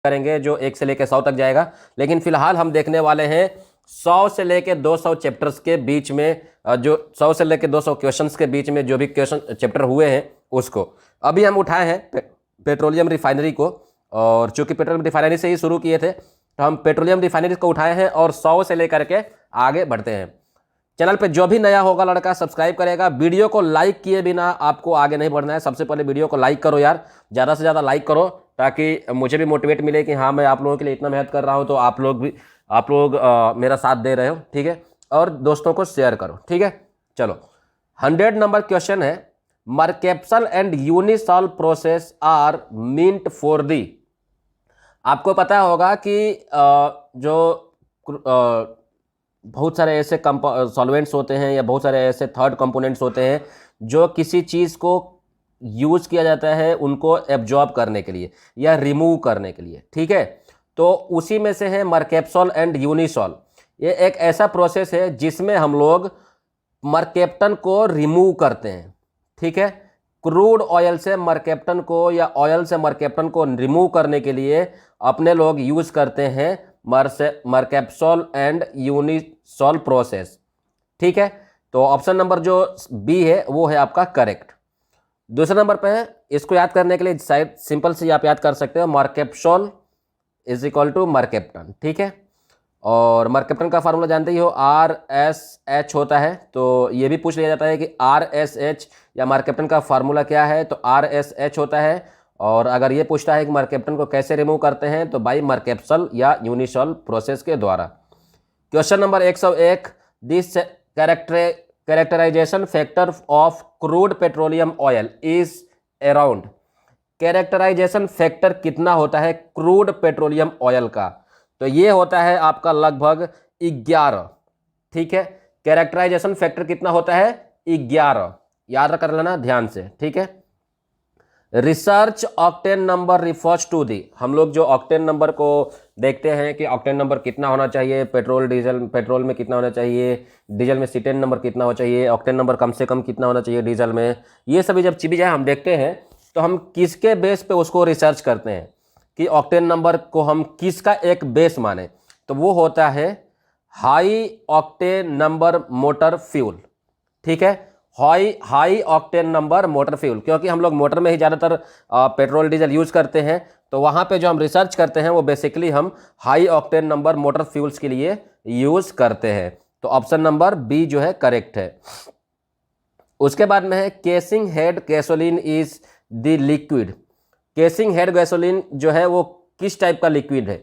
करेंगे जो 1 से लेकर 100 तक जाएगा, लेकिन फिलहाल हम देखने वाले हैं 100 से लेकर 200 चैप्टर्स के बीच में, जो 100 से लेकर 200 क्वेश्चंस के बीच में जो भी क्वेश्चन चैप्टर हुए हैं उसको अभी हम उठाए हैं पेट्रोलियम रिफाइनरी को। और चूंकि पेट्रोलियम रिफाइनरी से ही शुरू किए थे तो हम पेट्रोलियम रिफाइनरी को उठाए हैं और 100 से लेकर के आगे बढ़ते हैं। चैनल पे जो भी नया होगा लड़का सब्सक्राइब करेगा। वीडियो को लाइक किए बिना आपको आगे नहीं बढ़ना है। सबसे पहले वीडियो को लाइक करो यार, ज़्यादा से ज़्यादा लाइक करो ताकि मुझे भी मोटिवेट मिले कि हाँ मैं आप लोगों के लिए इतना मेहनत कर रहा हूँ, तो आप लोग मेरा साथ दे रहे हो, ठीक है। और दोस्तों को शेयर करो, ठीक है। चलो 100 नंबर क्वेश्चन है, mercapsol and unisol process are meant for the. आपको पता होगा कि जो बहुत सारे ऐसे सॉल्वेंट्स होते हैं या बहुत सारे ऐसे थर्ड कंपोनेंट्स होते हैं जो किसी चीज़ को यूज़ किया जाता है उनको एब्जॉर्ब करने के लिए या रिमूव करने के लिए, ठीक है। तो उसी में से है मर्केप्सॉल एंड यूनिसॉल। ये एक ऐसा प्रोसेस है जिसमें हम लोग मर्केप्टन को रिमूव करते हैं, ठीक है। क्रूड ऑयल से मर्केप्टन को या ऑयल से मर्केप्टन को रिमूव करने के लिए अपने लोग यूज़ करते हैं मर्केप्सॉल एंड यूनिसॉल प्रोसेस, ठीक है। तो ऑप्शन नंबर जो बी है वो है आपका करेक्ट। दूसरे नंबर पे है, इसको याद करने के लिए शायद सिंपल से आप याद कर सकते हो, मर्केप्सॉल इज इक्वल टू मर्केप्टन, ठीक है। और मर्केप्टन का फार्मूला जानते ही हो, RSH होता है। तो ये भी पूछ लिया जाता है कि RSH या मर्केप्टन का फार्मूला क्या है, तो RSH होता है। और अगर ये पूछता है कि मर्केप्टन को कैसे रिमूव करते हैं तो बाई मर्केप्सल या यूनिसॉल प्रोसेस के द्वारा। Question number 101, this characterization factor of crude petroleum oil is around. Characterization factor कितना होता है क्रूड पेट्रोलियम ऑयल का, तो ये होता है आपका लगभग 11, ठीक है। कैरेक्टराइजेशन फैक्टर कितना होता है 11, याद कर लेना ध्यान से, ठीक है। Research octane number refers to the. हम लोग जो ऑक्टेन नंबर को देखते हैं कि ऑक्टेन नंबर कितना होना चाहिए, पेट्रोल में कितना होना चाहिए, डीजल में सीटेन नंबर कितना होना चाहिए, ऑक्टेन नंबर कम से कम कितना होना चाहिए डीजल में, ये सभी जब चीज़ें हम देखते हैं तो हम किसके बेस पे उसको रिसर्च करते हैं कि ऑक्टेन नंबर को हम किसका एक बेस माने, तो वो होता है high octane number motor fuel, ठीक है। High octane number motor fuel, क्योंकि हम लोग मोटर में ही ज़्यादातर पेट्रोल डीजल यूज़ करते हैं, तो वहाँ पे जो हम रिसर्च करते हैं वो बेसिकली हम high octane number motor fuels के लिए यूज़ करते हैं। तो ऑप्शन नंबर बी जो है करेक्ट है। उसके बाद में है casing head gasoline is the liquid. Casing head gasoline जो है वो किस टाइप का लिक्विड है,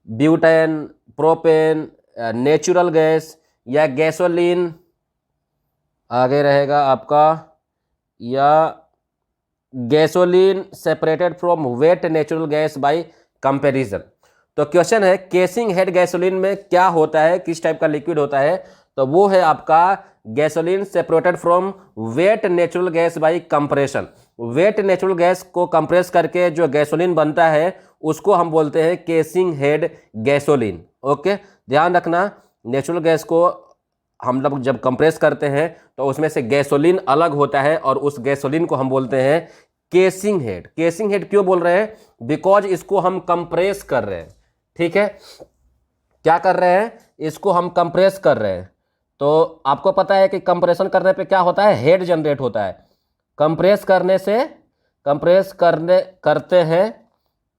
ब्यूटेन, प्रोपेन, नेचुरल गैस या गैसोलीन आगे रहेगा आपका, या gasoline separated from wet natural gas by comparison. तो क्वेश्चन है केसिंग हेड गैसोलीन में क्या होता है, किस टाइप का लिक्विड होता है, तो वो है आपका gasoline separated from wet natural gas by compression. Wet natural gas को कंप्रेस करके जो गैसोलीन बनता है उसको हम बोलते हैं केसिंग हेड गैसोलीन। ओके, ध्यान रखना, नेचुरल गैस को हम लोग जब कंप्रेस करते हैं तो उसमें से गैसोलीन अलग होता है और उस गैसोलीन को हम बोलते हैं केसिंग हेड। केसिंग हेड क्यों बोल रहे हैं, बिकॉज इसको हम कंप्रेस कर रहे हैं, ठीक है। क्या कर रहे हैं, इसको हम कंप्रेस कर रहे हैं। तो आपको पता है कि कंप्रेशन करने पे क्या होता है, हेड जनरेट होता है। कंप्रेस करने से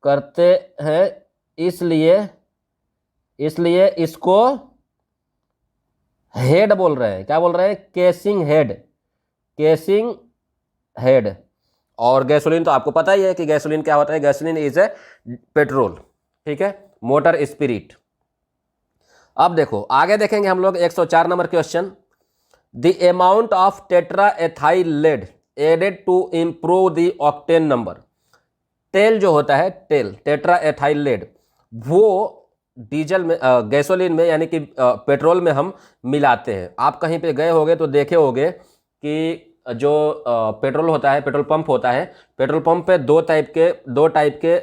करते हैं इसलिए इसको हेड बोल रहे हैं। क्या बोल रहे हैं, केसिंग हेड। और गैसोलीन तो आपको पता ही है कि गैसोलीन क्या होता है, गैसोलीन इज ए पेट्रोल, ठीक है, मोटर स्पिरिट। अब देखो आगे देखेंगे हम लोग 104 number question, the amount of tetra ethyl lead added to improve the octane number. TEL जो होता है, टेट्रा एथाइल लेड, वो डीजल में गैसोलीन में यानी कि पेट्रोल में हम मिलाते हैं। आप कहीं पे गए होगे तो देखे होगे कि जो पेट्रोल होता है, पेट्रोल पंप होता है, पेट्रोल पंप पे दो टाइप के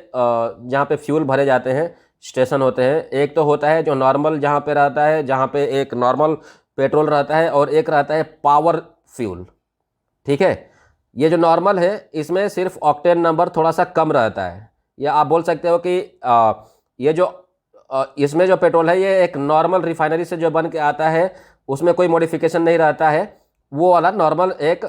जहाँ पे फ्यूल भरे जाते हैं स्टेशन होते हैं। एक तो होता है जो नॉर्मल जहाँ पे रहता है, जहाँ पे एक नॉर्मल पेट्रोल रहता है, और एक रहता है पावर फ्यूल, ठीक है। ये जो नॉर्मल है इसमें सिर्फ ऑक्टेन नंबर थोड़ा सा कम रहता है, या आप बोल सकते हो कि ये जो इसमें जो पेट्रोल है ये एक नॉर्मल रिफाइनरी से जो बन के आता है, उसमें कोई मॉडिफिकेशन नहीं रहता है, वो वाला नॉर्मल एक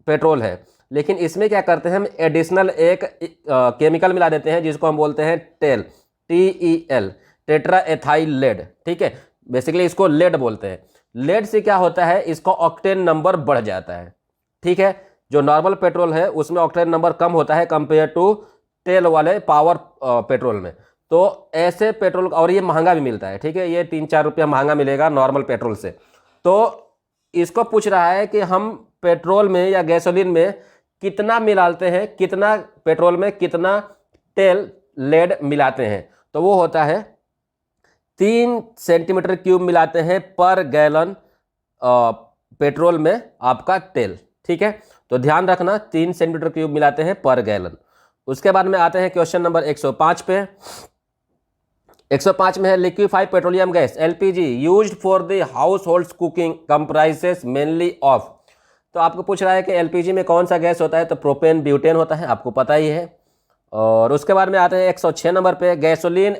पेट्रोल है। लेकिन इसमें क्या करते हैं हम, एडिशनल एक केमिकल मिला देते हैं जिसको हम बोलते हैं TEL, TEL, tetra ethyl lead. ठीक है, बेसिकली इसको लेड बोलते हैं। लेड से क्या होता है, इसका ऑक्टेन नंबर बढ़ जाता है। ठीक है, जो नॉर्मल पेट्रोल है उसमें ऑक्टेन नंबर कम होता है कंपेयर टू तेल वाले पावर पेट्रोल में। तो ऐसे पेट्रोल, और ये महंगा भी मिलता है। ठीक है, ये 3-4 रुपया महंगा मिलेगा नॉर्मल पेट्रोल से। तो इसको पूछ रहा है कि हम पेट्रोल में या गैसोलीन में कितना मिलाते हैं, कितना पेट्रोल में कितना तेल लेड मिलाते हैं। तो वो होता है 3 सेंटीमीटर क्यूब मिलाते हैं पर गैलन पेट्रोल में आपका तेल। ठीक है, तो ध्यान रखना 3 सेंटीमीटर क्यूब मिलाते हैं पर गैलन। उसके बाद में आते हैं क्वेश्चन नंबर 105 पे। 105 में है liquefied petroleum gas LPG used for the house hold cooking comprises mainly of. तो आपको पूछ रहा है कि LPG में कौन सा गैस होता है, तो प्रोपेन ब्यूटेन होता है, आपको पता ही है। और उसके बाद में आते हैं 106 नंबर पे, gasoline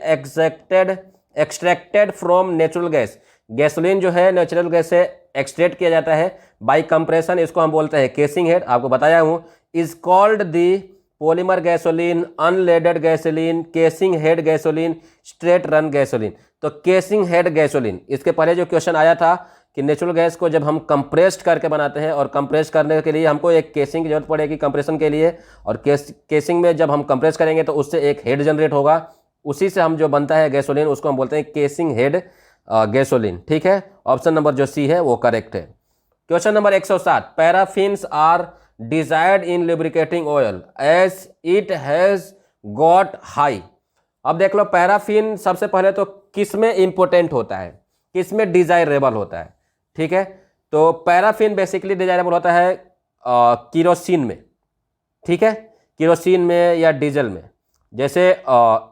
extracted from natural gas. Gasoline जो है नेचुरल गैस से एक्सट्रैक्ट किया जाता है बाई कंप्रेशन, इसको हम बोलते हैं केसिंग हेड, आपको बताया हूँ। Is called the polymer gasoline, unleaded gasoline, casing head gasoline, straight run gasoline. तो केसिंग हेड गैसोलीन, इसके पहले जो क्वेश्चन आया था कि नेचुरल गैस को जब हम कंप्रेस्ड करके बनाते हैं, और कंप्रेस करने के लिए हमको एक केसिंग की जरूरत पड़ेगी कंप्रेशन के लिए, और केसिंग में जब हम कंप्रेस करेंगे तो उससे एक हेड जनरेट होगा, उसी से हम जो बनता है गैसोलीन उसको हम बोलते हैं केसिंग हेड गैसोलीन। ठीक है, ऑप्शन नंबर जो सी है वो करेक्ट है। Question number 107, paraffins are desired in lubricating oil as it has got high. अब देख लो, पैराफिन सबसे पहले तो किस में इंपोर्टेंट होता है, किस में डिजायरेबल होता है। ठीक है, तो पैराफिन बेसिकली डिजायरेबल होता है किरोसिन में। ठीक है, किरोसिन में या डीजल में। जैसे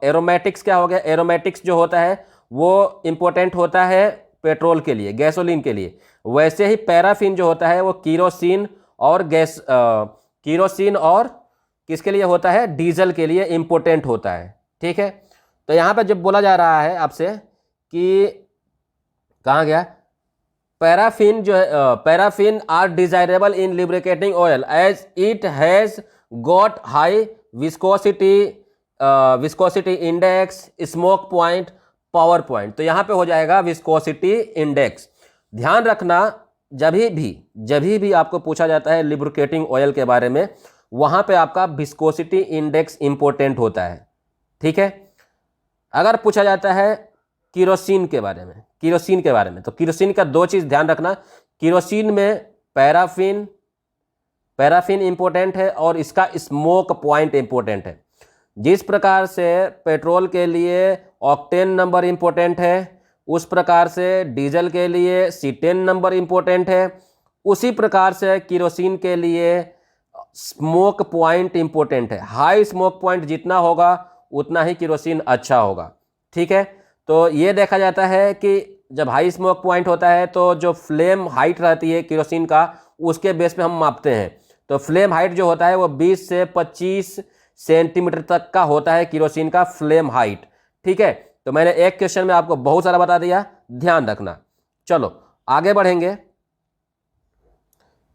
एरोमेटिक्स क्या हो गया, एरोमेटिक्स जो होता है वो इंपॉर्टेंट होता है पेट्रोल के लिए, गैसोलीन के लिए। वैसे ही पैराफिन जो होता है वो किरोसिन और किरोसिन और किसके लिए होता है, डीजल के लिए इंपॉर्टेंट होता है। ठीक है, तो यहाँ पे जब बोला जा रहा है आपसे कि कहाँ गया, पैराफिन जो है, paraffin are desirable in lubricating oil as it has got high viscosity, viscosity index, smoke point, power point. तो यहाँ पे हो जाएगा विस्कोसिटी इंडेक्स। ध्यान रखना, जब भी आपको पूछा जाता है लुब्रिकेटिंग ऑयल के बारे में, वहाँ पे आपका विस्कोसिटी इंडेक्स इंपॉर्टेंट होता है। ठीक है, अगर पूछा जाता है किरोसिन के बारे में, तो किरोसिन का 2 चीज़ ध्यान रखना। किरोसिन में पैराफिन इंपॉर्टेंट है और इसका स्मोक पॉइंट इंपॉर्टेंट है। जिस प्रकार से पेट्रोल के लिए ऑक्टेन नंबर इंपॉर्टेंट है, उस प्रकार से डीजल के लिए C10 नंबर इंपॉर्टेंट है, उसी प्रकार से किरोसिन के लिए स्मोक पॉइंट इंपॉर्टेंट है। हाई स्मोक पॉइंट जितना होगा उतना ही किरोसिन अच्छा होगा। ठीक है, तो ये देखा जाता है कि जब हाई स्मोक पॉइंट होता है तो जो फ्लेम हाइट रहती है किरोसिन का, उसके बेस पे हम मापते हैं। तो फ्लेम हाइट जो होता है वो 20 से 25 सेंटीमीटर तक का होता है किरोसिन का फ्लेम हाइट। ठीक है, तो मैंने एक क्वेश्चन में आपको बहुत सारा बता दिया, ध्यान रखना। चलो आगे बढ़ेंगे।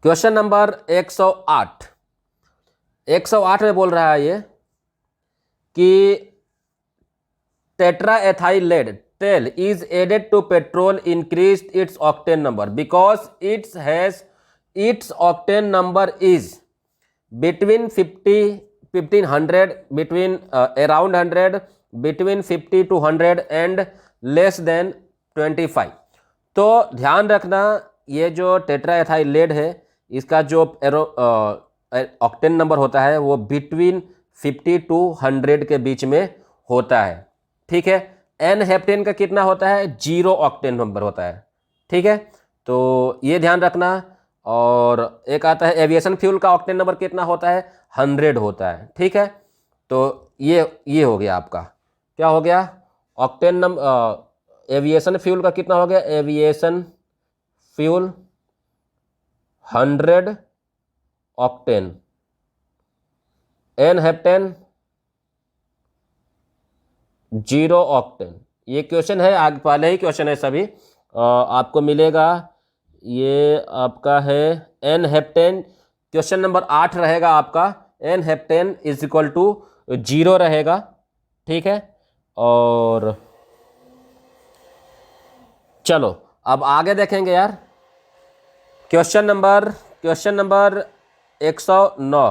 क्वेश्चन नंबर 108 में बोल रहा है ये कि tetra ethyl lead TEL is added to petrol increase its octane number because its octane number is between 1500 between around 100 between 50 to 100 and less than 25। तो ध्यान रखना, ये जो टेट्रा एथाइल लेड है इसका जो ऑक्टेन नंबर होता है वो बिटवीन 50 to 100 के बीच में होता है। ठीक है, एन हेप्टेन का कितना होता है, 0 ऑक्टेन नंबर होता है। ठीक है, तो ये ध्यान रखना। और एक आता है एविएशन फ्यूल का ऑक्टेन नंबर कितना होता है, 100 होता है। ठीक है, तो ये हो गया आपका, क्या हो गया, ऑक्टेन नंबर एविएशन फ्यूल का कितना हो गया, aviation fuel 100 octane, n heptane zero octane. ये क्वेश्चन है, आगे पहले ही क्वेश्चन है सभी। आपको मिलेगा, ये आपका है एन हेप्टेन। क्वेश्चन नंबर 8 रहेगा आपका, n heptane is equal to 0 रहेगा। ठीक है, और चलो अब आगे देखेंगे यार। Question number 109।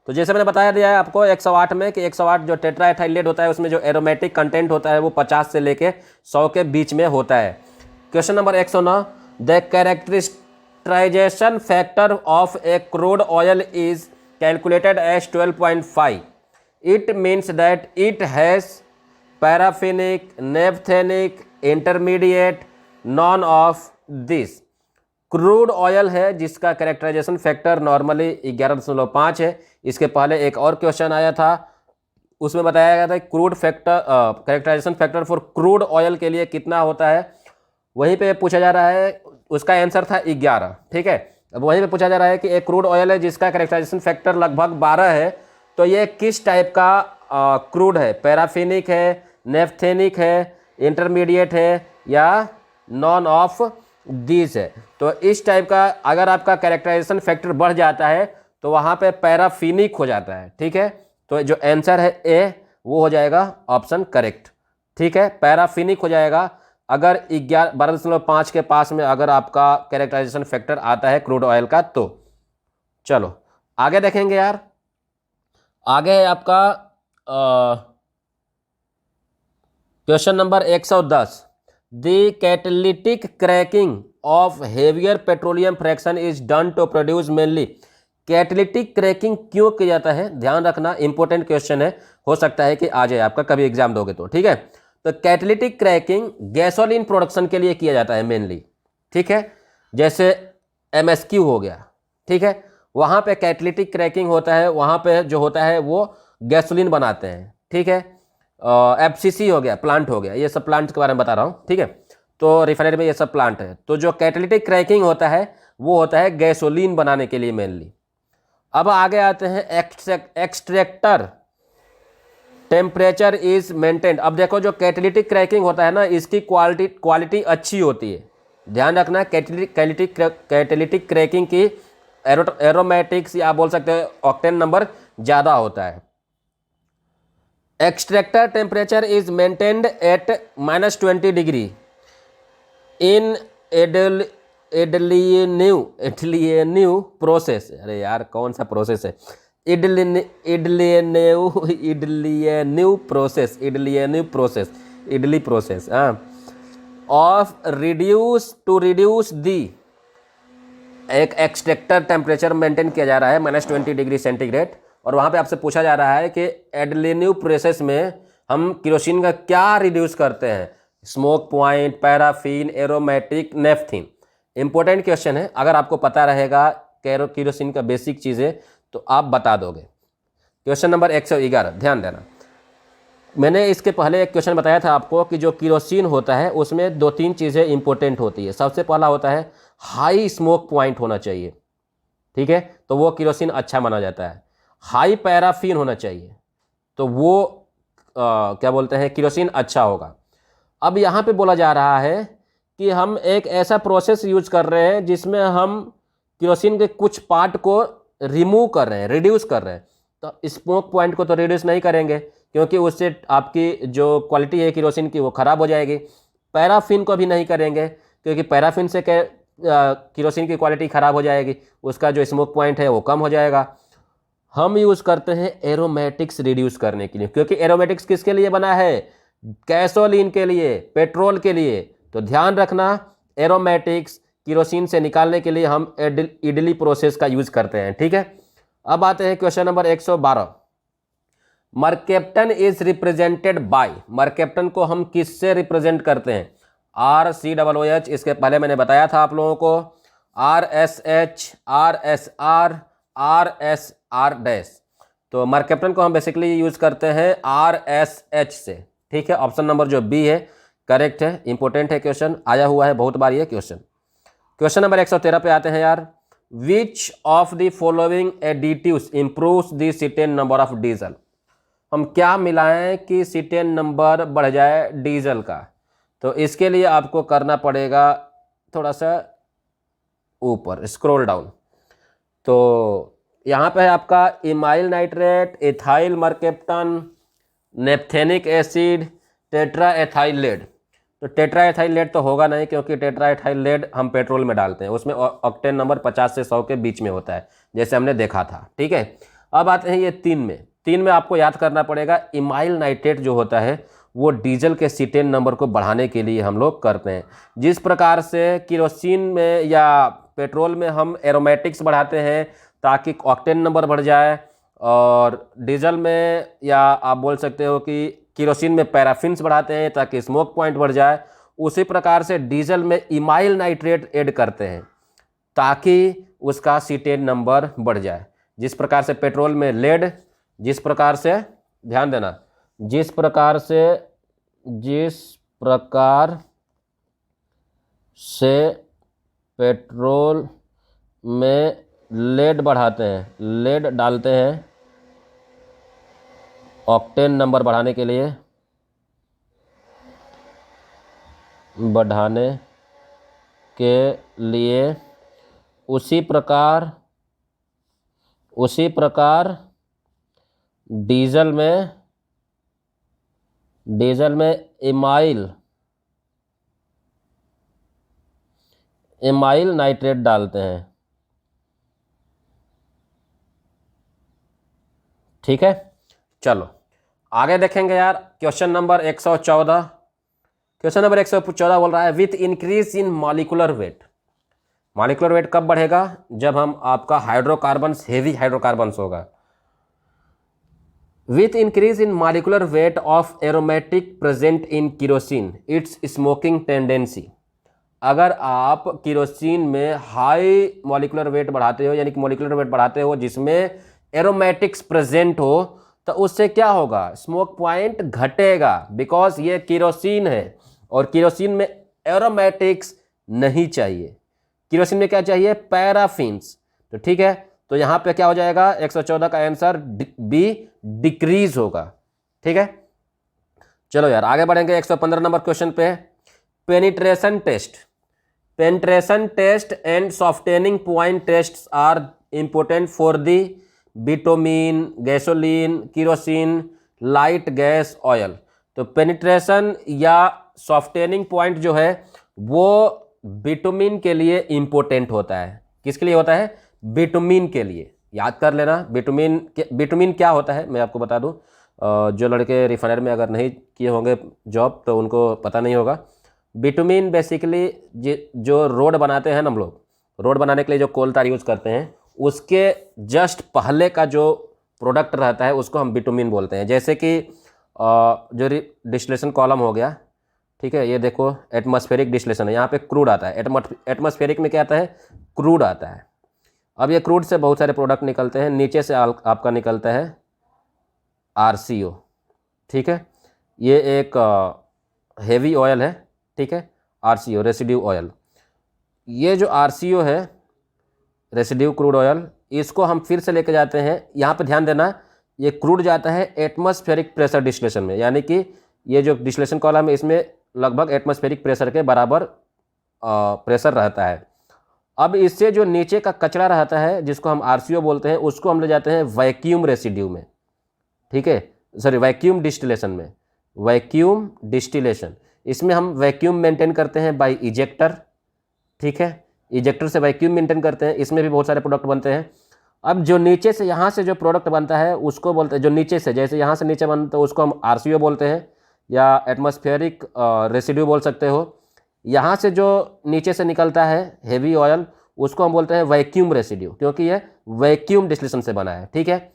तो जैसे मैंने बताया दिया है आपको 108 में कि 108 जो टेट्राएथाइलेट होता है उसमें जो एरोमेटिक कंटेंट होता है वो 50 से लेके 100 के बीच में होता है। Question number 109, the characterization factor of a crude oil is calculated as 12.5। It means that it has paraffinic, naphthenic, intermediate, none of this. Crude oil है जिसका कैरेक्टराइजेशन फैक्टर नॉर्मली 11.5 है। इसके पहले एक और क्वेश्चन आया था, उसमें बताया गया था crude factor characterization factor for crude oil के लिए कितना होता है। वहीं पे पूछा जा रहा है, उसका आंसर था 11। ठीक है, अब वहीं पे पूछा जा रहा है कि एक क्रूड ऑयल है जिसका कैरेक्टराइजेशन फैक्टर लगभग 12 है, तो ये किस टाइप का क्रूड है? पैराफिनिक है, नेफ्थेनिक है, इंटरमीडिएट है, या नॉन ऑफ दीज है। तो इस टाइप का अगर आपका कैरेक्टराइजेशन फैक्टर बढ़ जाता है तो वहाँ पे पैराफिनिक हो जाता है। ठीक है, तो जो आंसर है ए वो हो जाएगा ऑप्शन करेक्ट। ठीक है, पैराफिनिक हो जाएगा अगर 12.5 के पास में अगर आपका कैरेक्टराइजेशन फैक्टर आता है क्रूड ऑयल का। तो चलो आगे देखेंगे यार। आगे है आपका question number 110, the catalytic cracking of heavier petroleum fraction is done to produce mainly. Catalytic cracking क्यों किया जाता है? ध्यान रखना, इंपॉर्टेंट क्वेश्चन है, हो सकता है कि आ जाए आपका कभी एग्जाम दोगे तो। ठीक है, तो कैटालिटिक क्रैकिंग गैसोलीन प्रोडक्शन के लिए किया जाता है मेनली। ठीक है, जैसे MSQ हो गया, ठीक है, वहाँ पे कैटालिटिक क्रैकिंग होता है, वहाँ पे जो होता है वो गैसोलीन बनाते हैं। ठीक है, FCC हो गया, प्लांट हो गया, ये सब प्लांट के बारे में बता रहा हूँ। ठीक है, तो रिफाइनरी में ये सब प्लांट है। तो जो कैटालिटिक क्रैकिंग होता है वो होता है गैसोलीन बनाने के लिए मेनली। अब आगे आते हैं एक्सट्रैक्टर टेम्परेचर इज मेंटेन्ड। अब देखो जो कैटालिटिक क्रैकिंग होता है ना, इसकी क्वालिटी अच्छी होती है। ध्यान रखना, कैटालिटिक क्रैकिंग की एरोमेटिक्स या बोल सकते हैं ऑक्टेन नंबर ज़्यादा होता है। Extractor temperature is maintained at -20 degree in Edeleanu process. अरे यार कौन सा प्रोसेस है? Edeleanu process of reduce the. एक एक्सट्रैक्टर टेम्परेचर मेंटेन किया जा रहा है -20 डिग्री सेंटीग्रेड, और वहाँ पे आपसे पूछा जा रहा है कि एडलिनिव प्रोसेस में हम केरोसिन का क्या रिड्यूस करते हैं? Smoke point, paraffin, aromatic, naphthene. Important question है, अगर आपको पता रहेगा केरोसिन का बेसिक चीज़ें तो आप बता दोगे। क्वेश्चन नंबर 111, ध्यान देना। मैंने इसके पहले एक क्वेश्चन बताया था आपको कि जो केरोसिन होता है उसमें 2-3 चीज़ें इंपॉर्टेंट होती है। सबसे पहला होता है हाई स्मोक पॉइंट होना चाहिए। ठीक है, तो वो केरोसिन अच्छा माना जाता है। हाई पैराफिन होना चाहिए, तो वो क्या बोलते हैं, केरोसिन अच्छा होगा। अब यहाँ पे बोला जा रहा है कि हम एक ऐसा प्रोसेस यूज कर रहे हैं जिसमें हम केरोसिन के कुछ पार्ट को रिमूव कर रहे हैं, रिड्यूस कर रहे हैं। तो स्मोक पॉइंट को तो रिड्यूस नहीं करेंगे क्योंकि उससे आपकी जो क्वालिटी है केरोसिन की वो ख़राब हो जाएगी। पैराफिन को भी नहीं करेंगे क्योंकि पैराफिन से केरोसिन की क्वालिटी ख़राब हो जाएगी, उसका जो स्मोक पॉइंट है वो कम हो जाएगा। हम यूज़ करते हैं एरोमेटिक्स रिड्यूस करने के लिए, क्योंकि एरोमेटिक्स किसके लिए बना है? गैसोलीन के लिए, पेट्रोल के लिए। तो ध्यान रखना, एरोमेटिक्स केरोसिन से निकालने के लिए हम इडली प्रोसेस का यूज़ करते हैं। ठीक है, अब आते हैं question number 112। Mercaptan is represented by. Mercaptan को हम किससे रिप्रेजेंट करते हैं? RCOOH, इसके पहले मैंने बताया था आप लोगों को, RSH, RSR, RSR-। तो मरकेप्टन को हम बेसिकली यूज़ करते हैं RSH से। ठीक है, ऑप्शन नंबर जो बी है करेक्ट है, इंपॉर्टेंट है क्वेश्चन, आया हुआ है बहुत बार ये क्वेश्चन। क्वेश्चन नंबर 113 पे आते हैं यार। विच of the following additives improves the cetane number of diesel. हम क्या मिलाएं कि सीटेन नंबर बढ़ जाए डीजल का? तो इसके लिए आपको करना पड़ेगा थोड़ा सा ऊपर स्क्रॉल डाउन। तो यहाँ पे है आपका amyl nitrate, ethyl mercaptan, naphthenic acid, tetra ethyl lead. तो टेट्रा एथाइल लेड तो होगा नहीं, क्योंकि टेट्रा एथाइल लेड हम पेट्रोल में डालते हैं, उसमें ऑक्टेन नंबर 50 से 100 के बीच में होता है, जैसे हमने देखा था। ठीक है, अब आते हैं ये 3 में आपको याद करना पड़ेगा इमाइल नाइट्रेट जो होता है वो डीजल के सीटेन नंबर को बढ़ाने के लिए हम लोग करते हैं। जिस प्रकार से किरोसिन में या पेट्रोल में हम एरोमेटिक्स बढ़ाते हैं ताकि ऑक्टेन नंबर बढ़ जाए, और डीजल में या आप बोल सकते हो कि किरोसिन में पैराफिन्स बढ़ाते हैं ताकि स्मोक पॉइंट बढ़ जाए, उसी प्रकार से डीजल में इमाइल नाइट्रेट ऐड करते हैं ताकि उसका सीटेन नंबर बढ़ जाए। जिस प्रकार से पेट्रोल में लेड, जिस प्रकार से ध्यान देना, जिस प्रकार से पेट्रोल में लेड बढ़ाते हैं, लेड डालते हैं ऑक्टेन नंबर बढ़ाने के लिए, उसी प्रकार डीजल में इमाइल नाइट्रेट डालते हैं। ठीक है, चलो आगे देखेंगे यार। क्वेश्चन नंबर 114 बोल रहा है with increase in molecular weight. Molecular weight कब बढ़ेगा? जब हम आपका हाइड्रोकार्बन्स, हेवी हाइड्रोकार्बन्स होगा। With increase in molecular weight of aromatic present in kerosene it's smoking tendency. अगर आप किरोसिन में हाई मॉलिक्यूलर वेट बढ़ाते हो, यानी कि मॉलिक्यूलर वेट बढ़ाते हो जिसमें एरोमेटिक्स प्रेजेंट हो, तो उससे क्या होगा? स्मोक पॉइंट घटेगा, बिकॉज ये किरोसिन है और किरोसिन में एरोमेटिक्स नहीं चाहिए। किरोसिन में क्या चाहिए? पैराफिन्स। तो ठीक है, तो यहाँ पे क्या हो जाएगा? 114 का आंसर बी डिक्रीज होगा। ठीक है, चलो यार आगे बढ़ेंगे 115 नंबर क्वेश्चन पे। Penetration test and softening point test are important for the bitumen, gasoline, kerosene, light gas, oil. तो पेनिट्रेशन या सॉफ्टेनिंग पॉइंट जो है वो बिटुमिन के लिए इंपॉर्टेंट होता है। किसके लिए होता है? बिटुमिन के लिए। याद कर लेना बिटुमिन क्या होता है, मैं आपको बता दूं। जो लड़के रिफाइनर में अगर नहीं किए होंगे जॉब तो उनको पता नहीं होगा। बिटुमिन बेसिकली जो रोड बनाते हैं ना, हम लोग रोड बनाने के लिए जो कोल तार यूज़ करते हैं उसके जस्ट पहले का जो प्रोडक्ट रहता है उसको हम बिटुमिन बोलते हैं। जैसे कि जो डिस्टिलेशन कॉलम हो गया, ठीक है, ये देखो एटमॉस्फेरिक डिस्टिलेशन है, यहाँ पे क्रूड आता है। एटमॉस्फेरिक में क्या आता है? क्रूड आता है। अब ये क्रूड से बहुत सारे प्रोडक्ट निकलते हैं। नीचे से आपका निकलता है RCO। ठीक है, ये एक हेवी ऑयल है। ठीक है, RCO रेसिड्यू ऑयल। ये जो RCO है रेसिड्यू क्रूड ऑयल, इसको हम फिर से लेके जाते हैं। यहाँ पे ध्यान देना, ये क्रूड जाता है एटमॉस्फेरिक प्रेशर डिस्टिलेशन में, यानी कि ये जो डिस्टिलेशन कॉलम है इसमें लगभग एटमॉस्फेरिक प्रेशर के बराबर प्रेशर रहता है। अब इससे जो नीचे का कचरा रहता है जिसको हम RCO बोलते हैं, उसको हम ले जाते हैं वैक्यूम रेसिड्यू में। ठीक है, सॉरी वैक्यूम डिस्टिलेशन में। वैक्यूम डिस्टिलेशन, इसमें हम वैक्यूम मेंटेन करते हैं बाय इजेक्टर। ठीक है, इजेक्टर से वैक्यूम मेंटेन करते हैं, इसमें भी बहुत सारे प्रोडक्ट बनते हैं। अब जो नीचे से यहाँ से जो प्रोडक्ट बनता है उसको बोलते हैं, जो नीचे से, जैसे यहाँ से नीचे बनता है उसको हम RCO बोलते हैं या एटमॉस्फेरिक रेसिड्यू बोल सकते हो। यहाँ से जो नीचे से निकलता है हेवी ऑयल उसको हम बोलते हैं वैक्यूम रेसिड्यू, क्योंकि ये वैक्यूम डिस्टिलेशन से बना है। ठीक है,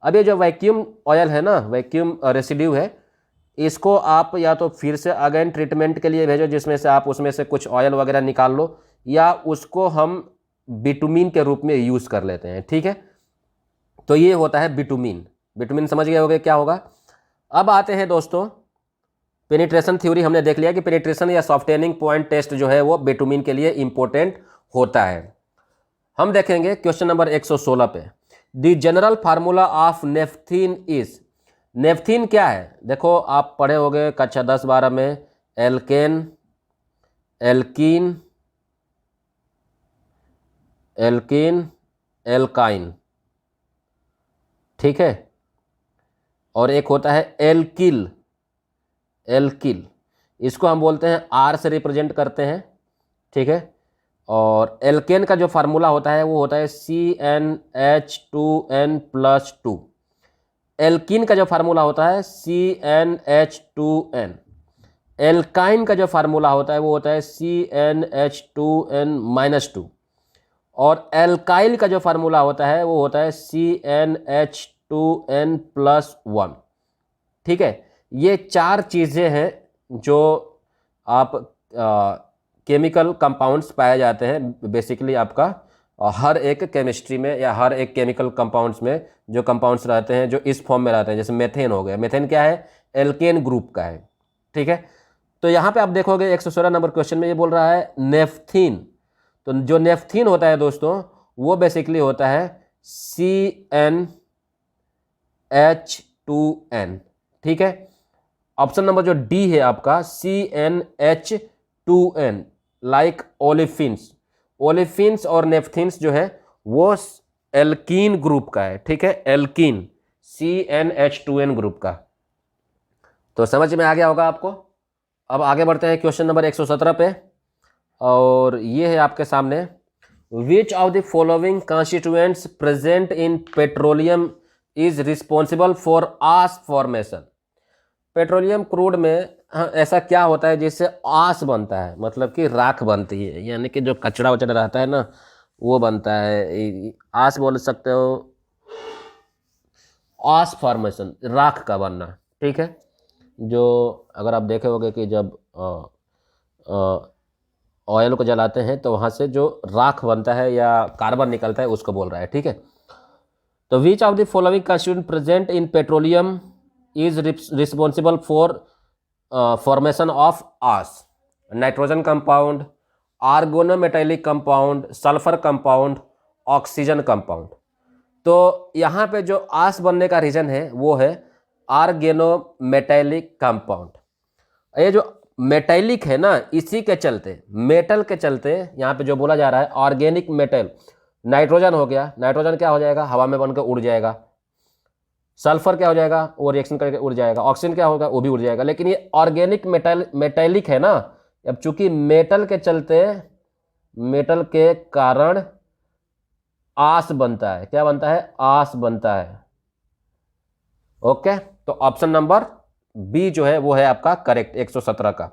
अब ये जो वैक्यूम ऑयल है ना, वैक्यूम रेसिड्यू है, इसको आप या तो फिर से अगेन ट्रीटमेंट के लिए भेजो जिसमें से आप उसमें से कुछ ऑयल वगैरह निकाल लो, या उसको हम बिटुमिन के रूप में यूज़ कर लेते हैं। ठीक है, तो ये होता है बिटुमिन समझ गए होगे क्या होगा। अब आते हैं दोस्तों, पेनिट्रेशन थ्योरी हमने देख लिया कि पेनिट्रेशन या सॉफ्टेनिंग पॉइंट टेस्ट जो है वो बिटुमिन के लिए इंपॉर्टेंट होता है। हम देखेंगे क्वेश्चन नंबर 116 पे। The general formula of naphthene is. Naphthene क्या है, देखो आप पढ़े होंगे कक्षा 10-12 में, एल्केन, एल्कीन, एल्कीन, एल्काइन, ठीक है, और एक होता है एल्किल, एल्किल, इसको हम बोलते हैं आर से रिप्रेजेंट करते हैं, ठीक है। और एल्केन का जो फार्मूला होता है वो होता है CnH2n+2। एल्कीन का जो फार्मूला होता है CnH2n। एल्काइन का जो फार्मूला होता है वो होता है CnH2n-2। और एल्काइल का जो फार्मूला होता है वो होता है CnH2n+1, ठीक है। ये 4 चीज़ें हैं जो आप केमिकल कंपाउंड्स पाए जाते हैं बेसिकली आपका हर एक केमिस्ट्री में या हर एक केमिकल कंपाउंड्स में, जो कंपाउंड्स रहते हैं जो इस फॉर्म में रहते हैं। जैसे मेथेन हो गया, मेथेन क्या है, एल्केन ग्रुप का है, ठीक है। तो यहाँ पे आप देखोगे 116 नंबर क्वेश्चन में ये बोल रहा है नेफ्थीन। तो जो नेफ्थीन होता है दोस्तों वो बेसिकली होता है CnH2n, ठीक है। ऑप्शन नंबर जो डी है आपका CnH2n, लाइक ओलिफिन्स। ओलिफिन्स और नेफ्थीन्स जो है वो एल्कीन ग्रुप का है, ठीक है, एल्कीन, CnH2n ग्रुप का। तो समझ में आ गया होगा आपको। अब आगे बढ़ते हैं क्वेश्चन नंबर 117 पे, और ये है आपके सामने, which of the following constituents present in petroleum is responsible for ash formation. Petroleum crude में ऐसा क्या होता है जिससे आस बनता है, मतलब कि राख बनती है, यानी कि जो कचरा वचड़ा रहता है ना वो बनता है, आस बोल सकते हो, आस फॉर्मेशन, राख का बनना, ठीक है। जो अगर आप देखे होंगे कि जब ऑयल को जलाते हैं तो वहाँ से जो राख बनता है या कार्बन निकलता है उसको बोल रहा है, ठीक है। तो which of the following constituent present in petroleum is responsible for formation of ash. Nitrogen compound, organometallic compound, sulphur compound, oxygen compound. तो यहाँ पे जो आस बनने का रीजन है वो है आर्गेनोमेटेलिक कंपाउंड। ये जो मेटेलिक है ना, इसी के चलते, मेटल के चलते यहाँ पे जो बोला जा रहा है ऑर्गेनिक मेटल, नाइट्रोजन हो गया, नाइट्रोजन क्या हो जाएगा, हवा में बनकर उड़ जाएगा। सल्फर क्या हो जाएगा, वो रिएक्शन करके उड़ जाएगा। ऑक्सीजन क्या होगा, वो भी उड़ जाएगा। लेकिन ये ऑर्गेनिक मेटेलिक है ना, अब चूंकि मेटल के चलते, मेटल के कारण आस बनता है। क्या बनता है, आस बनता है। ओके, तो ऑप्शन नंबर बी जो है वो है आपका करेक्ट 117 का।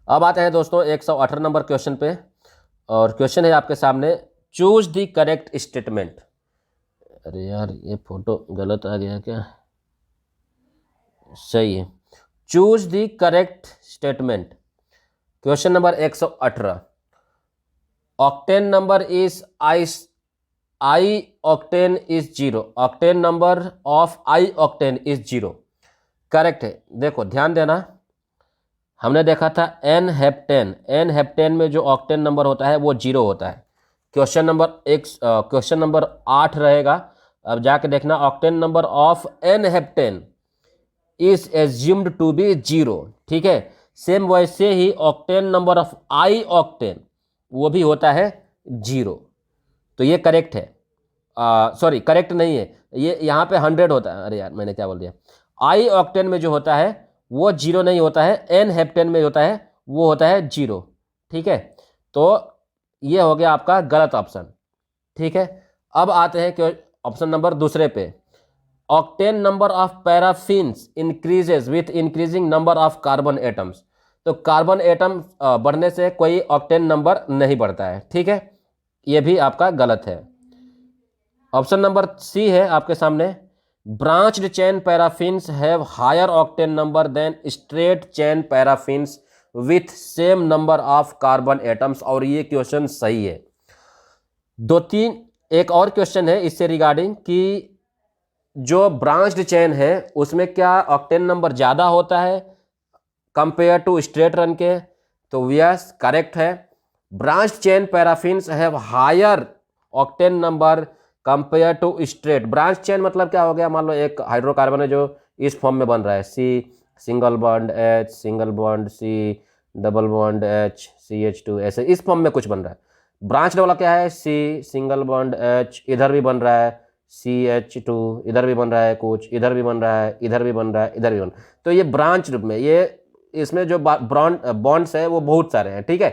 अब आते हैं दोस्तों 118 नंबर क्वेश्चन पे, और क्वेश्चन है आपके सामने, चूज द करेक्ट स्टेटमेंट। अरे यार ये फोटो गलत आ गया क्या, सही है। Choose the correct statement. Question number 118, octane number is I octane is 0, octane number of i octane is 0, correct है। देखो ध्यान देना, हमने देखा था एन हेप्टेन, एन हेप्टेन में जो ऑक्टेन नंबर होता है वो 0 होता है। क्वेश्चन नंबर 8 रहेगा, अब जाके देखना, octane number of n heptane is assumed to be 0, ठीक है। सेम वैसे ही octane number of i octane वो भी होता है 0, तो ये करेक्ट है। सॉरी करेक्ट नहीं है, ये यहाँ पे 100 होता है। अरे यार मैंने क्या बोल दिया, आई ऑक्टेन में जो होता है वो 0 नहीं होता है, एन हेप्टेन में होता है वो होता है 0, ठीक है। तो ये हो गया आपका गलत ऑप्शन, ठीक है। अब आते हैं कि ऑप्शन नंबर दूसरे पे, octane number of paraffins increases with increasing number of carbon atoms. तो कार्बन एटम बढ़ने से कोई ऑक्टेन नंबर नहीं बढ़ता है, ठीक है, ये भी आपका गलत है। ऑप्शन नंबर सी है आपके सामने, branched chain paraffins have higher octane number than straight chain paraffins with same number of carbon atoms, और ये क्वेश्चन सही है। 2-3 एक और क्वेश्चन है इससे रिगार्डिंग कि जो ब्रांच्ड चेन है उसमें क्या ऑक्टेन नंबर ज़्यादा होता है कंपेयर टू स्ट्रेट रन के, तो यस करेक्ट है। Branched chain paraffins have higher octane number compare to straight. Branch chain मतलब क्या हो गया, मान लो एक हाइड्रोकार्बन है जो इस फॉर्म में बन रहा है, C single bond H single bond C double bond H CH2 ऐसे इस फॉर्म में कुछ बन रहा है। ब्रांच वाला क्या है, C सिंगल बॉन्ड H, इधर भी बन रहा है CH2, इधर भी बन रहा है कुछ, इधर भी बन रहा है, इधर भी बन रहा है, इधर भी बन, तो ये ब्रांच रूप में, ये इसमें जो बॉन्ड्स है वो बहुत सारे हैं, ठीक है।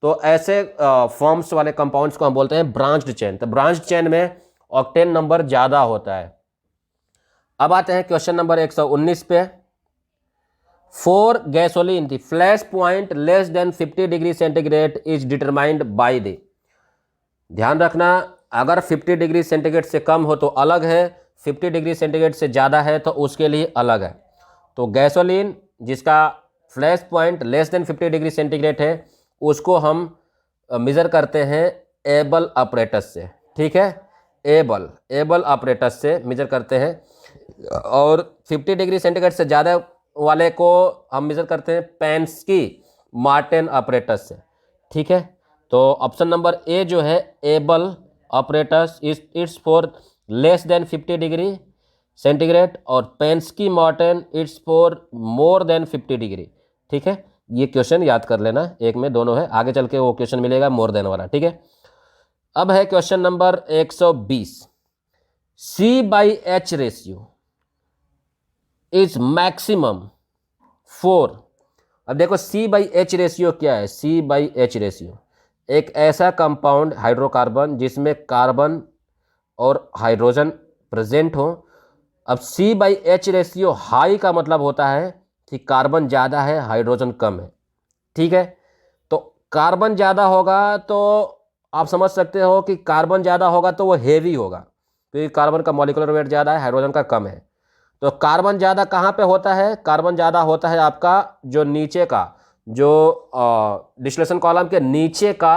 तो ऐसे फॉर्म्स वाले कंपाउंड्स को हम बोलते हैं ब्रांच्ड चेन। तो ब्रांच चेन में ऑक्टेन नंबर ज़्यादा होता है। अब आते हैं क्वेश्चन नंबर 119 पे। For gasoline the flash point less than 50 degree centigrade is determined by the, ध्यान रखना, अगर 50 डिग्री सेंटीग्रेड से कम हो तो अलग है, 50 डिग्री सेंटीग्रेड से ज़्यादा है तो उसके लिए अलग है। तो गैसोलीन जिसका flash point less than 50 degree centigrade है उसको हम मेज़र करते हैं एबल ऑपरेटस से, ठीक है, एबल ऑपरेटस से मेज़र करते हैं। और 50 डिग्री सेंटीग्रेड से ज़्यादा वाले को हम मेज़र करते हैं पेंस्की मार्टिन ऑपरेटस से, ठीक है। तो ऑप्शन नंबर ए जो है Abel apparatus it's for less than 50 degree centigrade, और Pensky Martin it's for more than 50 degree, ठीक है। ये क्वेश्चन याद कर लेना, एक में दोनों है, आगे चल के वो क्वेश्चन मिलेगा मोर देन वाला, ठीक है। अब है question number 120, C/H ratio is maximum for, अब देखो C/H रेशियो क्या है, C/H रेशियो एक ऐसा कंपाउंड हाइड्रोकार्बन जिसमें कार्बन और हाइड्रोजन प्रेजेंट हो। अब C/H रेशियो हाई का मतलब होता है कि कार्बन ज़्यादा है हाइड्रोजन कम है, ठीक है। तो कार्बन ज़्यादा होगा तो आप समझ सकते हो कि कार्बन ज़्यादा होगा तो वो हेवी होगा, क्योंकि कार्बन का मॉलिक्यूलर वेट ज़्यादा है, हाइड्रोजन का कम है। तो कार्बन ज़्यादा कहाँ पे होता है, कार्बन ज़्यादा होता है आपका जो नीचे का, जो डिस्टिलेशन कॉलम के नीचे का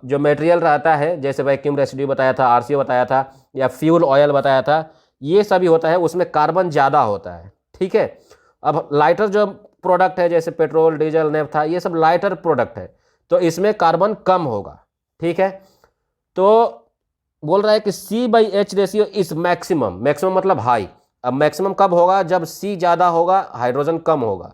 जो मटेरियल रहता है, जैसे वैक्यूम रेसिड्यू बताया था, RCO बताया था, या फ्यूल ऑयल बताया था, ये सभी होता है, उसमें कार्बन ज़्यादा होता है, ठीक है। अब लाइटर जो प्रोडक्ट है जैसे पेट्रोल, डीजल, नेफ्था, ये सब लाइटर प्रोडक्ट है, तो इसमें कार्बन कम होगा, ठीक है। तो बोल रहा है कि C/H ratio is maximum, maximum मतलब हाई। अब मैक्सिमम कब होगा, जब C ज़्यादा होगा हाइड्रोजन कम होगा।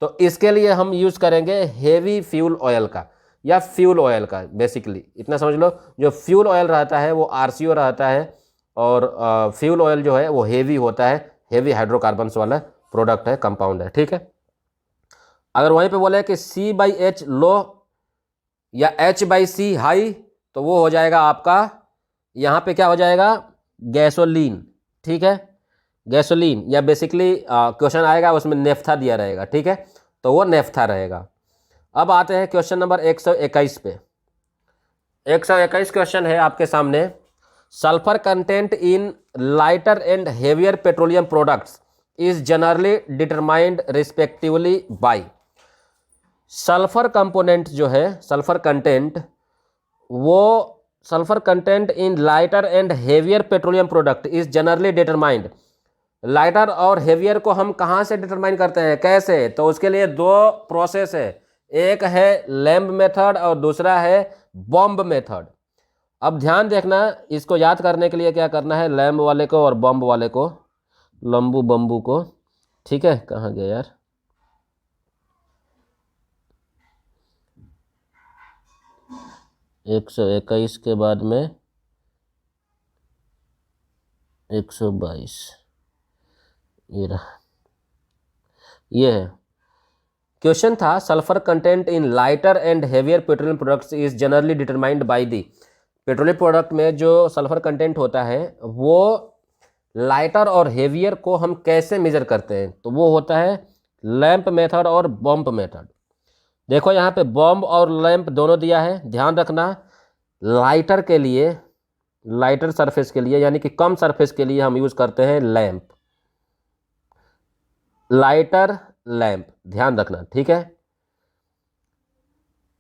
तो इसके लिए हम यूज़ करेंगे हेवी फ्यूल ऑयल का, या फ्यूल ऑयल का, बेसिकली इतना समझ लो, जो फ्यूल ऑयल रहता है वो RCO रहता है, और फ्यूल ऑयल जो है वो हेवी होता है, हेवी हाइड्रोकार्बन्स वाला प्रोडक्ट है, कंपाउंड है, ठीक है। अगर वहीं पे बोले कि C/H लो या H/C हाई, तो वो हो जाएगा आपका, यहाँ पे क्या हो जाएगा, गैसोलीन, ठीक है, गैसोलीन, या बेसिकली क्वेश्चन आएगा उसमें नेफ्था दिया रहेगा, ठीक है, तो वो नेफ्था रहेगा। अब आते हैं क्वेश्चन नंबर 121 पे। 121 क्वेश्चन है आपके सामने, sulphur content in lighter and heavier petroleum products is generally determined respectively by. Sulphur component जो है, सल्फर कंटेंट, वो sulphur content in lighter and heavier petroleum product is generally determined. Lighter और heavier को हम कहाँ से डिटरमाइन करते हैं, कैसे, तो उसके लिए दो प्रोसेस है, एक है लैम्ब मेथड और दूसरा है बॉम्ब मेथड। अब ध्यान देखना, इसको याद करने के लिए क्या करना है, लैम्ब वाले को और बॉम्ब वाले को, लंबू बम्बू को, ठीक है, कहाँ गया यार, एक 121 के बाद में 122, ये रहा, ये है क्वेश्चन था, sulphur content in lighter and heavier petroleum products is generally determined by the. Petroleum product में जो सल्फर कंटेंट होता है वो लाइटर और हेवियर को हम कैसे मेजर करते हैं, तो वो होता है लैंप मेथड और बॉम्ब मेथड। देखो यहाँ पे बॉम्ब और लैंप दोनों दिया है, ध्यान रखना, लाइटर के लिए, लाइटर सरफेस के लिए यानी कि कम सरफेस के लिए हम यूज़ करते हैं लैंप, लाइटर लैंप, ध्यान रखना, ठीक है।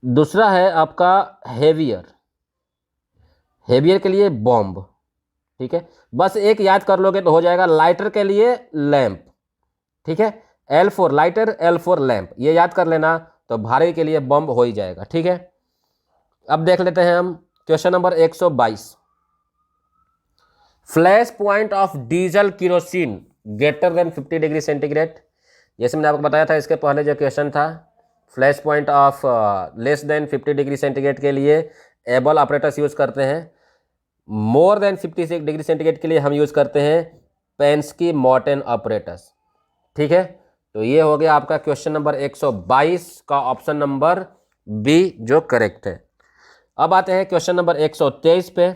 दूसरा है आपका हेवियर, हेवियर के लिए बॉम्ब, ठीक है। बस एक याद कर लोगे तो हो जाएगा, लाइटर के लिए लैंप, ठीक है, L for lighter, L for lamp, ये याद कर लेना, तो भारी के लिए बॉम्ब हो ही जाएगा, ठीक है। अब देख लेते हैं हम question number 122, flash point of diesel kerosene greater than 50 degree centigrade, जैसे मैंने आपको बताया था इसके पहले जो क्वेश्चन था, flash point of less than 50 degree centigrade के लिए एबल ऑपरेटर्स यूज़ करते हैं, मोर देन 50 डिग्री सेंटीग्रेड के लिए हम यूज़ करते हैं पेंस्की मॉर्टन ऑपरेटर्स। ठीक है, तो ये हो गया आपका क्वेश्चन नंबर 122 का ऑप्शन नंबर बी जो करेक्ट है। अब आते हैं क्वेश्चन नंबर 123 पे,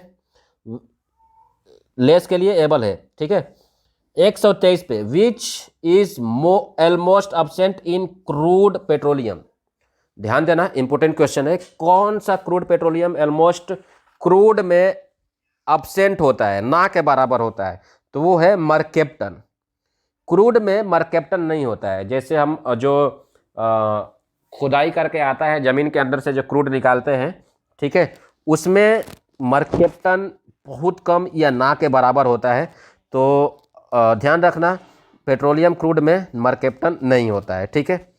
लेस के लिए एबल है। ठीक है, 123 पे, which is almost absent in crude petroleum. ध्यान देना, इंपॉर्टेंट क्वेश्चन है। कौन सा क्रूड पेट्रोलियम ऑलमोस्ट क्रूड में एब्सेंट होता है, ना के बराबर होता है? तो वो है मरकेप्टन। क्रूड में मरकेप्टन नहीं होता है। जैसे हम जो खुदाई करके आता है जमीन के अंदर से जो क्रूड निकालते हैं, ठीक है, उसमें मरकेप्टन बहुत कम या ना के बराबर होता है। तो ध्यान रखना, पेट्रोलियम क्रूड में मरकेप्टन नहीं होता है। ठीक है,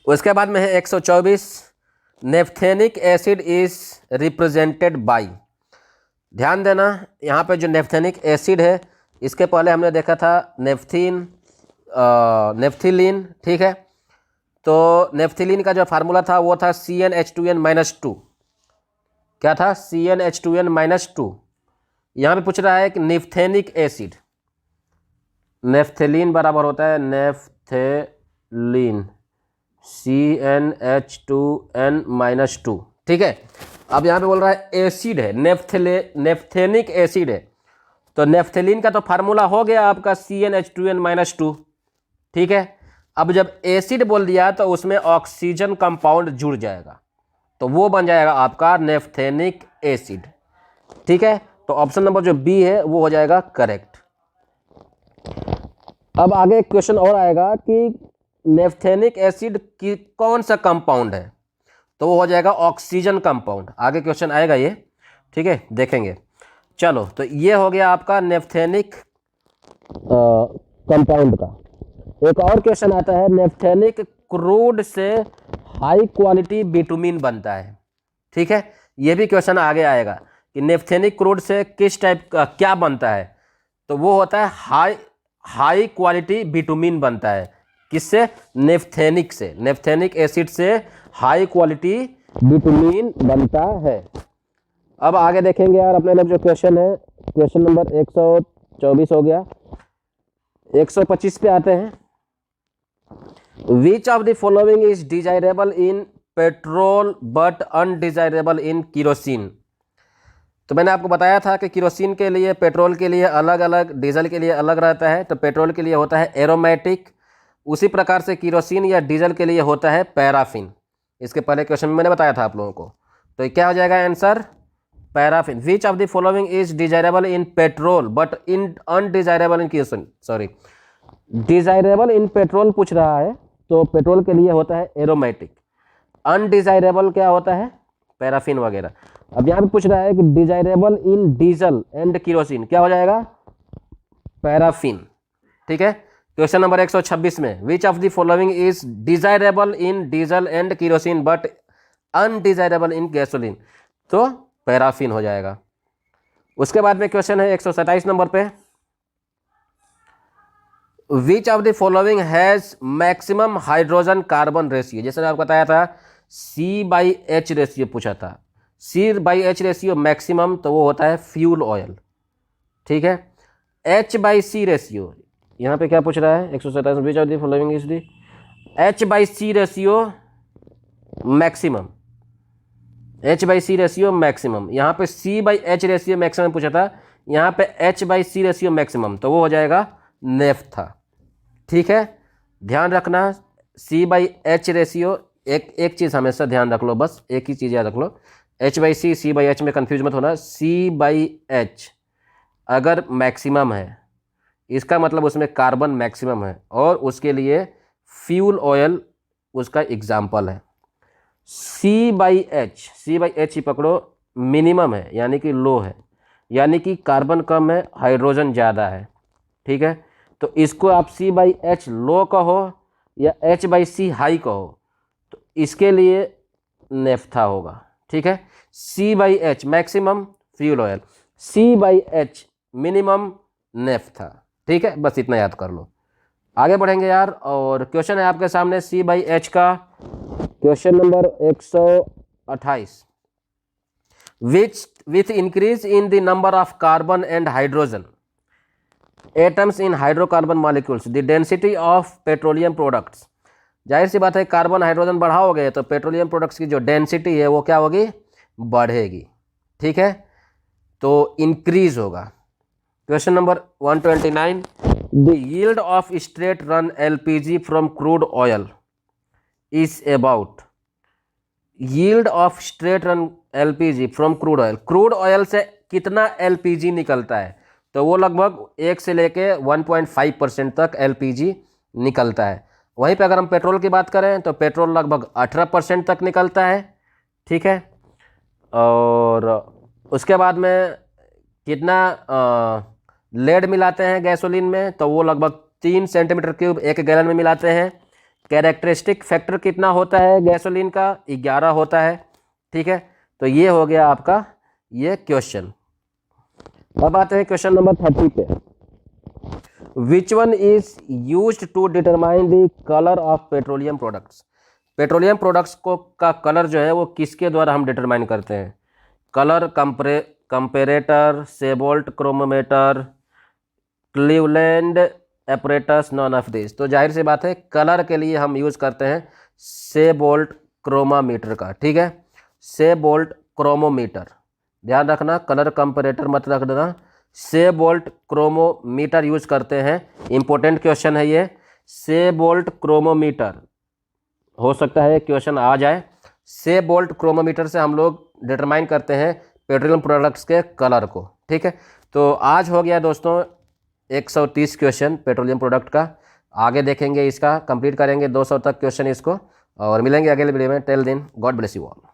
उसके बाद में है 124, नेफ्थेनिक एसिड इज रिप्रेजेंटेड बाई। ध्यान देना, यहाँ पे जो नेफ्थेनिक एसिड है, इसके पहले हमने देखा था नेफ्थिलीन। ठीक है, तो नेफ्थिलीन का जो फार्मूला था वो था CnH2n-2। क्या था? CnH2n-2। यहाँ पे पूछ रहा है कि नेफ्थेनिक एसिड, नेफ्थेलीन बराबर होता है नेफ्थेलीन CnH2n-2। ठीक है, अब यहाँ पे बोल रहा है एसिड है, नेफ्थेनिक एसिड है, तो नेफ्थेलीन का तो फार्मूला हो गया आपका CnH2n-2। ठीक है, अब जब एसिड बोल दिया तो उसमें ऑक्सीजन कंपाउंड जुड़ जाएगा, तो वो बन जाएगा आपका नेफ्थेनिक एसिड। ठीक है, तो ऑप्शन नंबर जो बी है वो हो जाएगा करेक्ट। अब आगे एक क्वेश्चन और आएगा कि नेफ्थेनिक एसिड की कौन सा कंपाउंड है, तो वो हो जाएगा ऑक्सीजन कंपाउंड। आगे क्वेश्चन आएगा ये, ठीक है, देखेंगे। चलो, तो ये हो गया आपका नेफ्थेनिक कंपाउंड का। एक और क्वेश्चन आता है, नेफ्थेनिक क्रूड से हाई क्वालिटी बिटुमिन बनता है। ठीक है, ये भी क्वेश्चन आगे आएगा कि नेफ्थेनिक क्रूड से किस टाइप का क्या बनता है, तो वो होता है हाई क्वालिटी बिटुमिन बनता है। किससे? नेफ्थेनिक से, नेफ्थेनिक एसिड से हाई क्वालिटी बिटुमिन बनता है। अब आगे देखेंगे यार, अपने लोग जो क्वेश्चन है, क्वेश्चन नंबर 124 हो गया। 125 पे आते हैं, विच of the following is desirable in petrol but undesirable in kerosene. तो मैंने आपको बताया था कि किरोसिन के लिए, पेट्रोल के लिए अलग अलग, डीजल के लिए अलग रहता है। तो पेट्रोल के लिए होता है एरोमेटिक, उसी प्रकार से किरोसिन या डीजल के लिए होता है पैराफिन। इसके पहले क्वेश्चन में मैंने बताया था आप लोगों को। तो ये क्या हो जाएगा answer? Paraffin. Which of the following is desirable in petrol but in undesirable in kerosene, sorry, desirable in petrol पूछ रहा है, तो पेट्रोल के लिए होता है एरोमेटिक। अनडिजायरेबल क्या होता है? पैराफिन वगैरह। अब यहाँ पे पूछ रहा है कि desirable in diesel and kerosene, क्या हो जाएगा? पैराफिन। ठीक है, क्वेश्चन नंबर 126 में, विच of the following is desirable in diesel and kerosene but undesirable in gasoline, तो पैराफिन हो जाएगा। उसके बाद में क्वेश्चन है 127 नंबर पे, विच of the following has maximum hydrogen carbon ratio. जैसे आपको बताया था C/H रेशियो पूछा था, C/H रेशियो मैक्सिमम, तो वो होता है फ्यूल ऑयल। ठीक है, H/C रेशियो, यहाँ पे क्या पूछ रहा है 127, विच of the following is the H/C ratio maximum, H/C ratio maximum. यहाँ पे C/H रेशियो मैक्सिमम पूछा था, यहाँ पे H/C रेशियो मैक्सिमम, तो वो हो जाएगा नेफ्था। ठीक है, ध्यान रखना, C/H रेशियो, एक चीज़ हमेशा ध्यान रख लो, बस एक ही चीज़ याद रख लो, H/C, C/H में कंफ्यूज मत होना। C/H अगर मैक्सिमम है, इसका मतलब उसमें कार्बन मैक्सिमम है, और उसके लिए फ्यूल ऑयल उसका एग्जाम्पल है। C/H ही पकड़ो, मिनिमम है, यानी कि लो है, यानी कि कार्बन कम है, हाइड्रोजन ज़्यादा है। ठीक है, तो इसको आप C/H लो कहो या H/C हाई कहो, तो इसके लिए नेफ्था होगा। ठीक है, C/H maximum fuel oil, C/H minimum naphtha. ठीक है, बस इतना याद कर लो। आगे बढ़ेंगे यार, और क्वेश्चन है आपके सामने C/H का question number 128। With increase in the number of carbon and hydrogen atoms in hydrocarbon molecules the density of petroleum products. जाहिर सी बात है, कार्बन हाइड्रोजन बढ़ाओगे तो पेट्रोलियम प्रोडक्ट्स की जो डेंसिटी है वो क्या होगी, बढ़ेगी। ठीक है, तो इंक्रीज होगा। Question number 129, the yield of straight run LPG from crude oil is about. Yield of straight run LPG from crude oil, crude oil से कितना LPG निकलता है, तो वो लगभग 1 से लेके 1.5% तक LPG निकलता है। वहीं पे अगर हम पेट्रोल की बात करें तो पेट्रोल लगभग 18% तक निकलता है। ठीक है, और उसके बाद में कितना लेड मिलाते हैं गैसोलीन में, तो वो लगभग 3 सेंटीमीटर क्यूब 1 गैलन में मिलाते हैं। कैरेक्टरिस्टिक फैक्टर कितना होता है गैसोलीन का, 11 होता है। ठीक है, तो ये हो गया आपका ये क्वेश्चन। अब आते हैं क्वेश्चन नंबर 30 पे। Which one is used to determine the colour of petroleum products. Petroleum products को का कलर जो है वो किसके द्वारा हम डिटरमाइन करते हैं, colour comparator, Saybolt chromometer, Cleveland apparatus, none of this. तो जाहिर सी बात है, कलर के लिए हम यूज़ करते हैं सेबोल्ट क्रोमामीटर का। ठीक है, सेबोल्ट क्रोमोमीटर, ध्यान रखना, कलर कंपेरेटर मत रख देना, सेबोल्ट क्रोमोमीटर यूज करते हैं। इंपॉर्टेंट क्वेश्चन है ये, सेबोल्ट क्रोमोमीटर, हो सकता है क्वेश्चन आ जाए। सेबोल्ट क्रोमोमीटर से हम लोग डिटरमाइन करते हैं पेट्रोलियम प्रोडक्ट्स के कलर को। ठीक है, तो आज हो गया दोस्तों 130 क्वेश्चन पेट्रोलियम प्रोडक्ट का। आगे देखेंगे, इसका कंप्लीट करेंगे 200 तक क्वेश्चन इसको, और मिलेंगे अगले वीडियो में। Till then, God bless you all.